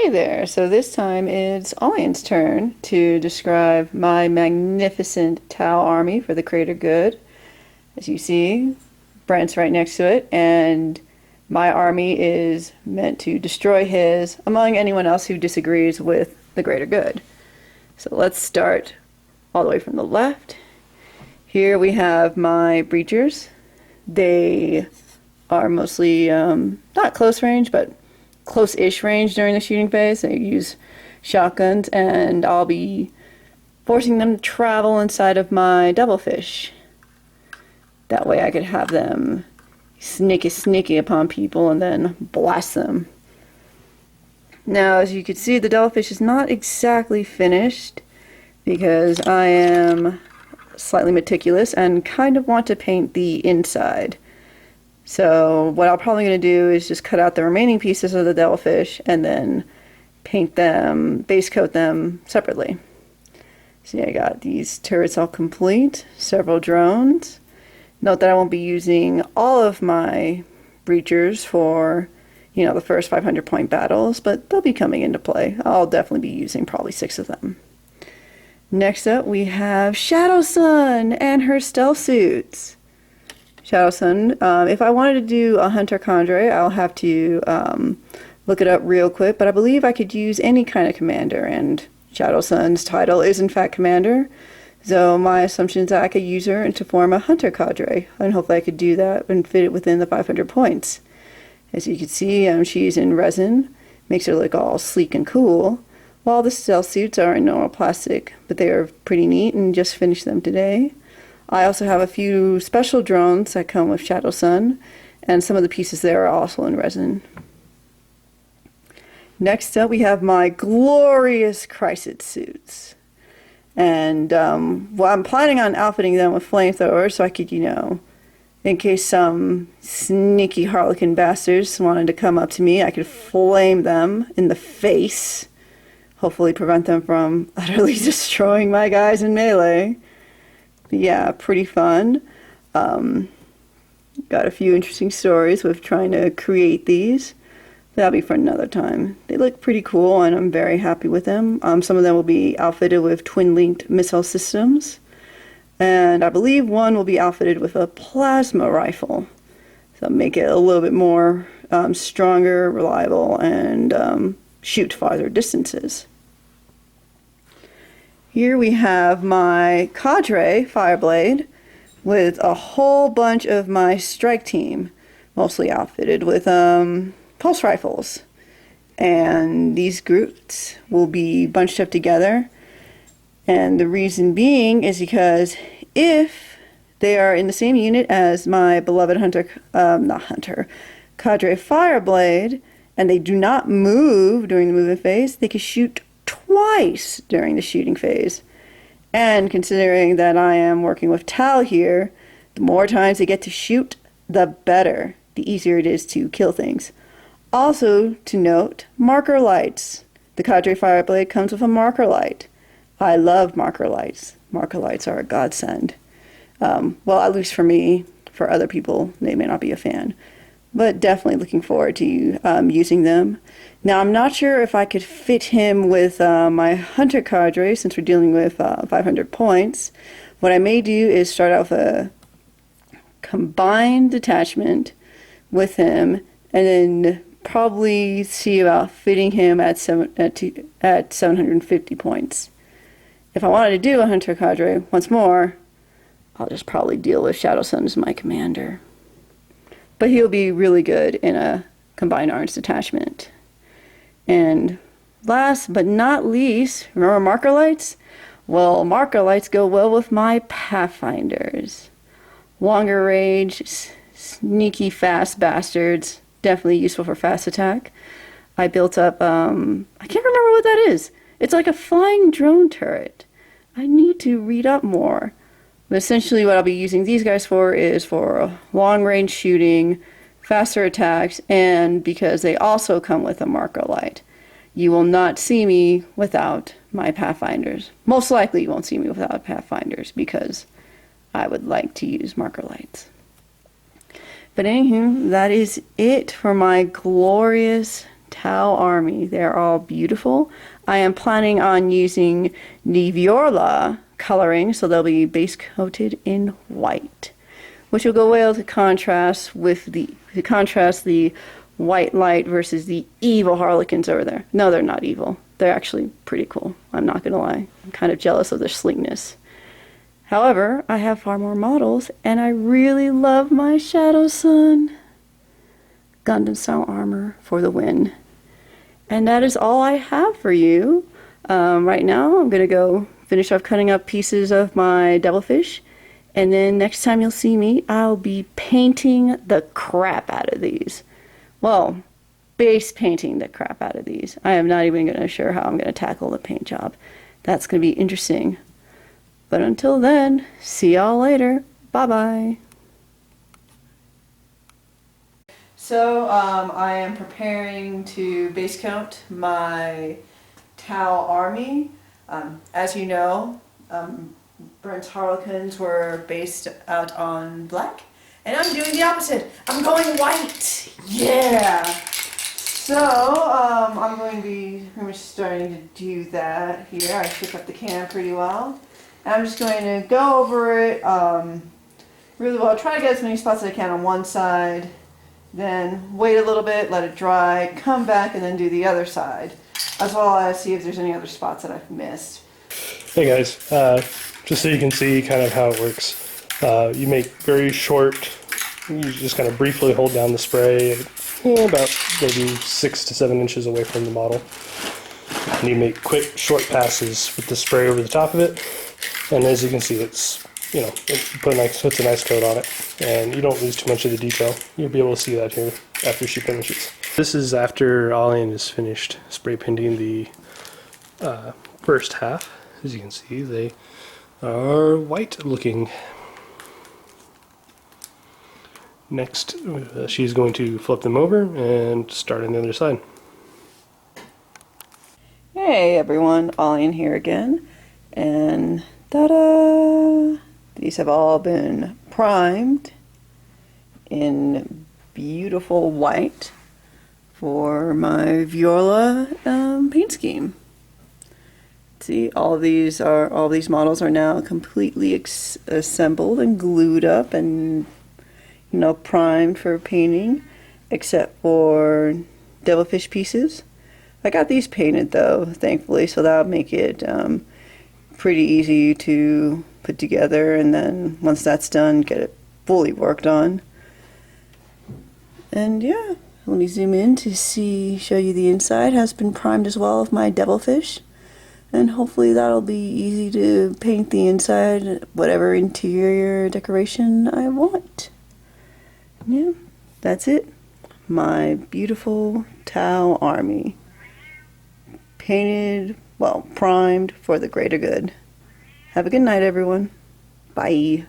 Hey there! So this time it's Alian's turn to describe my magnificent Tau army for the greater good. As you see, Brent's right next to it, and my army is meant to destroy his, among anyone else who disagrees with the greater good. So let's start all the way from the left. Here we have my breachers. They are mostly not close range, but close-ish range during the shooting phase. They use shotguns, and I'll be forcing them to travel inside of my devilfish. That way I could have them sneaky upon people and then blast them. Now, as you can see, the devilfish is not exactly finished because I am slightly meticulous and kind of want to paint the inside. So what I'm probably going to do is just cut out the remaining pieces of the devilfish and then paint them, base coat them separately. So yeah, I got these turrets all complete, several drones. Note that I won't be using all of my breachers for, the first 500 point battles, but they'll be coming into play. I'll definitely be using probably 6 of them. Next up we have Shadow Sun and her stealth suits. Shadow Sun, if I wanted to do a Hunter Cadre, I'll have to look it up real quick, but I believe I could use any kind of commander, and Shadow Sun's title is in fact commander, so my assumption is that I could use her to form a Hunter Cadre, and hopefully I could do that and fit it within the 500 points. As you can see, she's in resin, makes her look all sleek and cool, while the stealth suits are in normal plastic, but they are pretty neat and just finished them today. I also have a few special drones that come with Shadow Sun, and some of the pieces there are also in resin. Next up we have my glorious Chrysid suits. And I'm planning on outfitting them with flamethrowers so I could, in case some sneaky harlequin bastards wanted to come up to me, I could flame them in the face. Hopefully prevent them from utterly destroying my guys in melee. Yeah, pretty fun. Got a few interesting stories with trying to create these. That'll be for another time. They look pretty cool, and I'm very happy with them. Some of them will be outfitted with twin-linked missile systems, and I believe one will be outfitted with a plasma rifle. So make it a little bit more stronger, reliable, and shoot farther distances. Here we have my Cadre Fireblade with a whole bunch of my strike team, mostly outfitted with pulse rifles. And these groups will be bunched up together. And the reason being is because if they are in the same unit as my beloved Cadre Fireblade, and they do not move during the movement phase, they can shoot twice during the shooting phase. And considering that I am working with Tau here, the more times they get to shoot, the better. The easier it is to kill things. Also to note, marker lights. The Cadre Fireblade comes with a marker light. I love marker lights. Marker lights are a godsend. Well, at least for me. For other people, they may not be a fan. But definitely looking forward to using them. Now, I'm not sure if I could fit him with my Hunter Cadre, since we're dealing with 500 points. What I may do is start out with a combined detachment with him, and then probably see about fitting him at 750 points. If I wanted to do a Hunter Cadre once more, I'll just probably deal with Shadow Sun as my commander. But he'll be really good in a combined arms detachment. And last but not least, remember marker lights? Well, marker lights go well with my Pathfinders. Longer range, sneaky fast bastards. Definitely useful for fast attack. I built up, I can't remember what that is. It's like a flying drone turret. I need to read up more. But essentially what I'll be using these guys for is for long range shooting, faster attacks, and because they also come with a marker light. You will not see me without my Pathfinders. Most likely you won't see me without Pathfinders because I would like to use marker lights. But anywho, that is it for my glorious Tau Army. They're all beautiful. I am planning on using Niviola coloring, so they'll be base coated in white, which will go well to contrast the white light versus the evil harlequins over there. No, they're not evil. They're actually pretty cool. I'm not gonna lie. I'm kind of jealous of their sleekness. However, I have far more models, and I really love my Shadow Sun. Gundam style armor for the win. And that is all I have for you. Right now, I'm gonna go finish off cutting up pieces of my devilfish, and then next time you'll see me, I'll be painting the crap out of these. Well, base painting the crap out of these. I am not even gonna sure how I'm gonna tackle the paint job. That's gonna be interesting. But until then, see y'all later. Bye-bye. So, I am preparing to base coat my Tau Army. As you know, Brent's Harlequins were based out on black, and I'm doing the opposite. I'm going white! Yeah! So, I'm going to be pretty much starting to do that here. I shook up the can pretty well. And I'm just going to go over it really well. Try to get as many spots as I can on one side, then wait a little bit, let it dry, come back, and then do the other side, as well as see if there's any other spots that I've missed. Hey guys, just so you can see kind of how it works, you make very short, you just kind of briefly hold down the spray about maybe 6 to 7 inches away from the model. And you make quick short passes with the spray over the top of it, and as you can see, it's, you know, puts a nice coat on it, and you don't lose too much of the detail. You'll be able to see that here after she finishes. This is after Alian is finished spray painting the first half. As you can see, they are white looking. Next, she's going to flip them over and start on the other side. Hey everyone, Alian here again, and ta-da! These have all been primed in beautiful white for my Viola paint scheme. See, all these models are now completely assembled and glued up and, you know, primed for painting, except for devilfish pieces. I got these painted though, thankfully, so that'll make it pretty easy to put together, and then once that's done, get it fully worked on. And yeah, let me zoom in to show you the inside. Has been primed as well of my devilfish, and hopefully that'll be easy to paint the inside, whatever interior decoration I want. Yeah, that's it. My beautiful Tau Army. Painted, well, primed for the greater good. Have a good night, everyone. Bye.